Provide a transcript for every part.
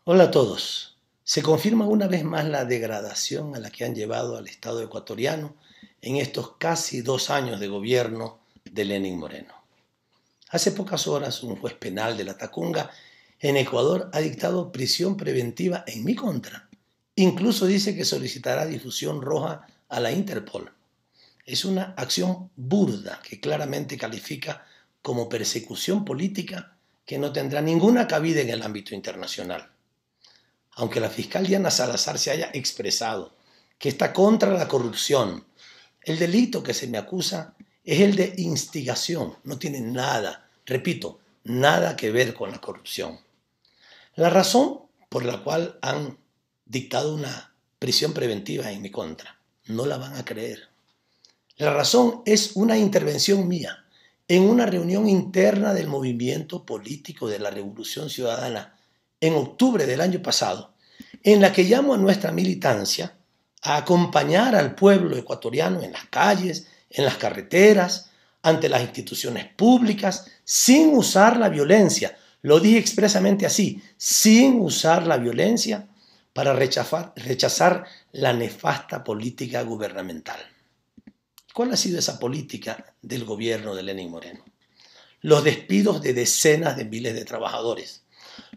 Hola a todos. Se confirma una vez más la degradación a la que han llevado al Estado ecuatoriano en estos casi 2 años de gobierno de Lenín Moreno. Hace pocas horas, un juez penal de La Tacunga, en Ecuador, ha dictado prisión preventiva en mi contra. Incluso dice que solicitará difusión roja a la Interpol. Es una acción burda que claramente califica como persecución política que no tendrá ninguna cabida en el ámbito internacional. Aunque la fiscal Diana Salazar se haya expresado que está contra la corrupción, el delito que se me acusa es el de instigación. No tiene nada, repito, nada que ver con la corrupción. La razón por la cual han dictado una prisión preventiva en mi contra, no la van a creer. La razón es una intervención mía en una reunión interna del movimiento político de la Revolución Ciudadana en octubre del año pasado, en la que llamo a nuestra militancia a acompañar al pueblo ecuatoriano en las calles, en las carreteras, ante las instituciones públicas, sin usar la violencia. Lo dije expresamente así, sin usar la violencia para rechazar la nefasta política gubernamental. ¿Cuál ha sido esa política del gobierno de Lenín Moreno? Los despidos de decenas de miles de trabajadores,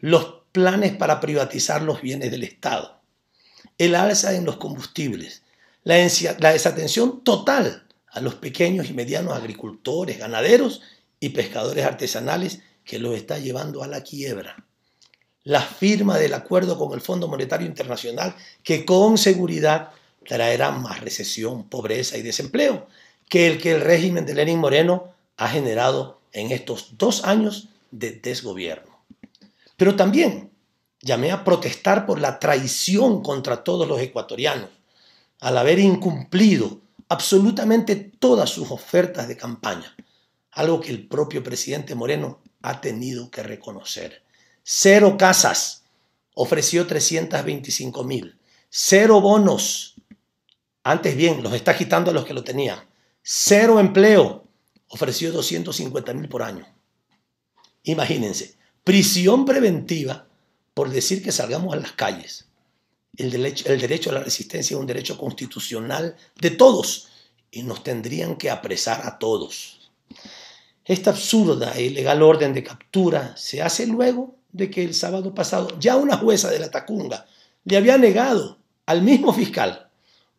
los planes para privatizar los bienes del Estado, el alza en los combustibles, la desatención total a los pequeños y medianos agricultores, ganaderos y pescadores artesanales que los está llevando a la quiebra, la firma del acuerdo con el Fondo Monetario Internacional que con seguridad traerá más recesión, pobreza y desempleo que el régimen de Lenín Moreno ha generado en estos 2 años de desgobierno. Pero también llamé a protestar por la traición contra todos los ecuatorianos al haber incumplido absolutamente todas sus ofertas de campaña, algo que el propio presidente Moreno ha tenido que reconocer. 0 casas, ofreció 325,000. 0 bonos, antes bien, los está quitando a los que lo tenían. 0 empleo, ofreció 250,000 por año. Imagínense, prisión preventiva por decir que salgamos a las calles. El derecho a la resistencia es un derecho constitucional de todos y nos tendrían que apresar a todos. Esta absurda e ilegal orden de captura se hace luego de que el sábado pasado ya una jueza de La Tacunga le había negado al mismo fiscal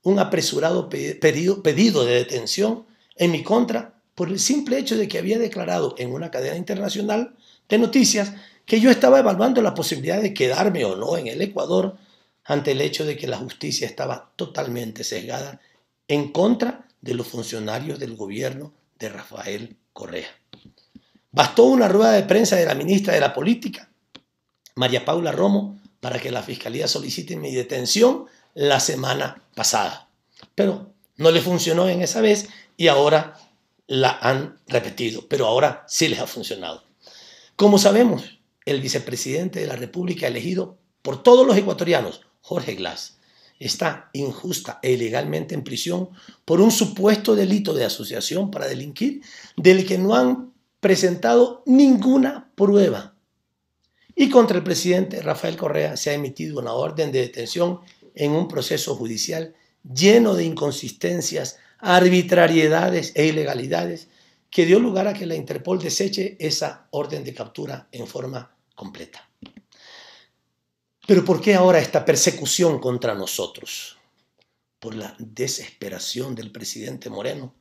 un apresurado pedido de detención en mi contra por el simple hecho de que había declarado en una cadena internacional de noticias que yo estaba evaluando la posibilidad de quedarme o no en el Ecuador ante el hecho de que la justicia estaba totalmente sesgada en contra de los funcionarios del gobierno de Rafael Correa. Bastó una rueda de prensa de la ministra de la Política, María Paula Romo, para que la Fiscalía solicite mi detención la semana pasada. Pero no le funcionó en esa vez y ahora la han repetido, pero ahora sí les ha funcionado. Como sabemos, el vicepresidente de la República elegido por todos los ecuatorianos, Jorge Glass, está injusta e ilegalmente en prisión por un supuesto delito de asociación para delinquir del que no han presentado ninguna prueba. Y contra el presidente Rafael Correa se ha emitido una orden de detención en un proceso judicial lleno de inconsistencias, arbitrariedades e ilegalidades que dio lugar a que la Interpol deseche esa orden de captura en forma completa. Pero ¿por qué ahora esta persecución contra nosotros? Por la desesperación del presidente Moreno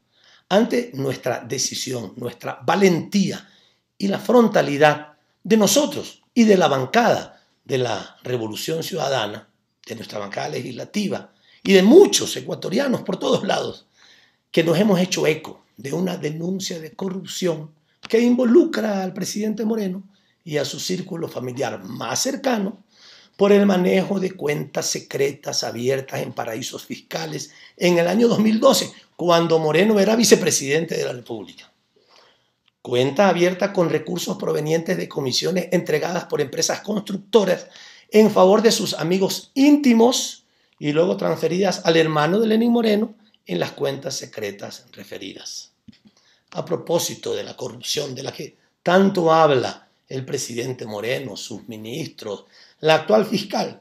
ante nuestra decisión, nuestra valentía y la frontalidad de nosotros y de la bancada de la Revolución Ciudadana, de nuestra bancada legislativa y de muchos ecuatorianos por todos lados, que nos hemos hecho eco de una denuncia de corrupción que involucra al presidente Moreno y a su círculo familiar más cercano por el manejo de cuentas secretas abiertas en paraísos fiscales en el año 2012, cuando Moreno era vicepresidente de la República. Cuenta abierta con recursos provenientes de comisiones entregadas por empresas constructoras en favor de sus amigos íntimos y luego transferidas al hermano de Lenín Moreno en las cuentas secretas referidas. A propósito de la corrupción de la que tanto habla el presidente Moreno, sus ministros, la actual fiscal,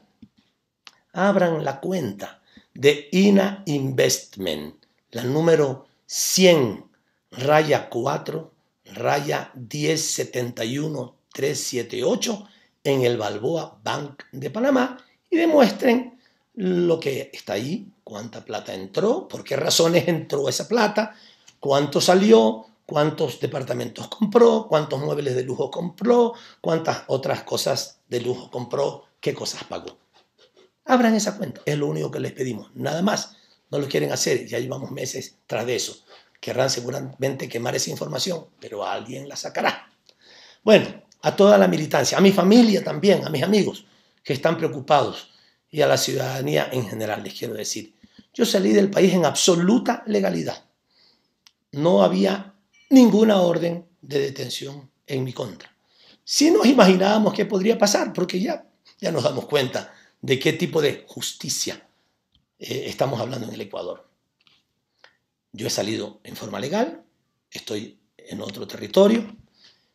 abran la cuenta de INA Investment, la número 100-4-1071-378 en el Balboa Bank de Panamá y demuestren lo que está ahí, cuánta plata entró, por qué razones entró esa plata, cuánto salió, cuántos departamentos compró, cuántos muebles de lujo compró, cuántas otras cosas de lujo compró, qué cosas pagó. Abran esa cuenta, es lo único que les pedimos, nada más. No lo quieren hacer, ya llevamos meses tras de eso. Querrán seguramente quemar esa información, pero alguien la sacará. Bueno, a toda la militancia, a mi familia también, a mis amigos que están preocupados y a la ciudadanía en general les quiero decir, yo salí del país en absoluta legalidad. No había ninguna orden de detención en mi contra. Sí nos imaginábamos qué podría pasar, porque ya nos damos cuenta de qué tipo de justicia estamos hablando en el Ecuador. Yo he salido en forma legal, estoy en otro territorio,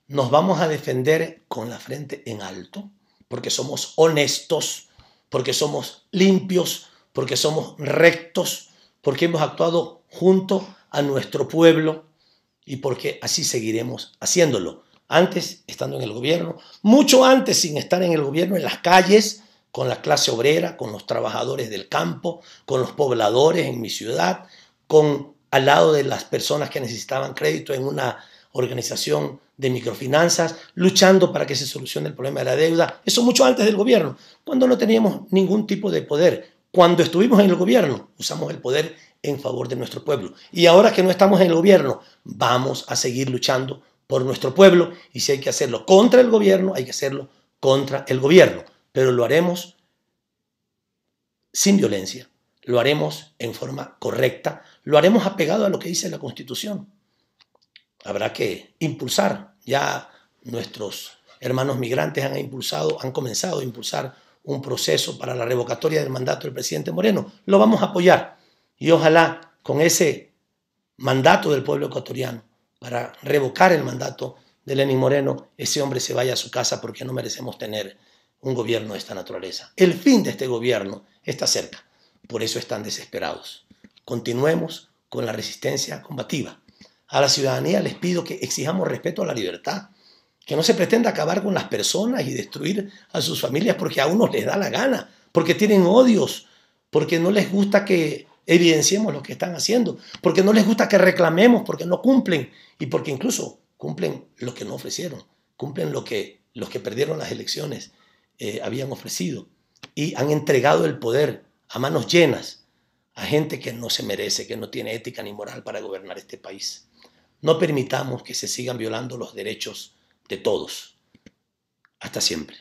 nos vamos a defender con la frente en alto, porque somos honestos, porque somos limpios, porque somos rectos, porque hemos actuado junto a nuestro pueblo y porque así seguiremos haciéndolo. Antes, estando en el gobierno, mucho antes sin estar en el gobierno, en las calles, con la clase obrera, con los trabajadores del campo, con los pobladores en mi ciudad, al lado de las personas que necesitaban crédito en una organización de microfinanzas, luchando para que se solucione el problema de la deuda. Eso mucho antes del gobierno, cuando no teníamos ningún tipo de poder. Cuando estuvimos en el gobierno, usamos el poder en favor de nuestro pueblo. Y ahora que no estamos en el gobierno, vamos a seguir luchando por nuestro pueblo. Y si hay que hacerlo contra el gobierno, hay que hacerlo contra el gobierno. Pero lo haremos sin violencia, lo haremos en forma correcta, lo haremos apegado a lo que dice la Constitución. Habrá que impulsar, ya nuestros hermanos migrantes han comenzado a impulsar un proceso para la revocatoria del mandato del presidente Moreno. Lo vamos a apoyar y ojalá con ese mandato del pueblo ecuatoriano para revocar el mandato de Lenín Moreno, ese hombre se vaya a su casa porque no merecemos tener un gobierno de esta naturaleza. El fin de este gobierno está cerca, por eso están desesperados. Continuemos con la resistencia combativa. A la ciudadanía les pido que exijamos respeto a la libertad, que no se pretenda acabar con las personas y destruir a sus familias porque a unos les da la gana, porque tienen odios, porque no les gusta que evidenciemos lo que están haciendo, porque no les gusta que reclamemos, porque no cumplen y porque incluso cumplen lo que no ofrecieron, cumplen lo que los que perdieron las elecciones habían ofrecido y han entregado el poder a manos llenas a gente que no se merece, que no tiene ética ni moral para gobernar este país. No permitamos que se sigan violando los derechos de todos. Hasta siempre.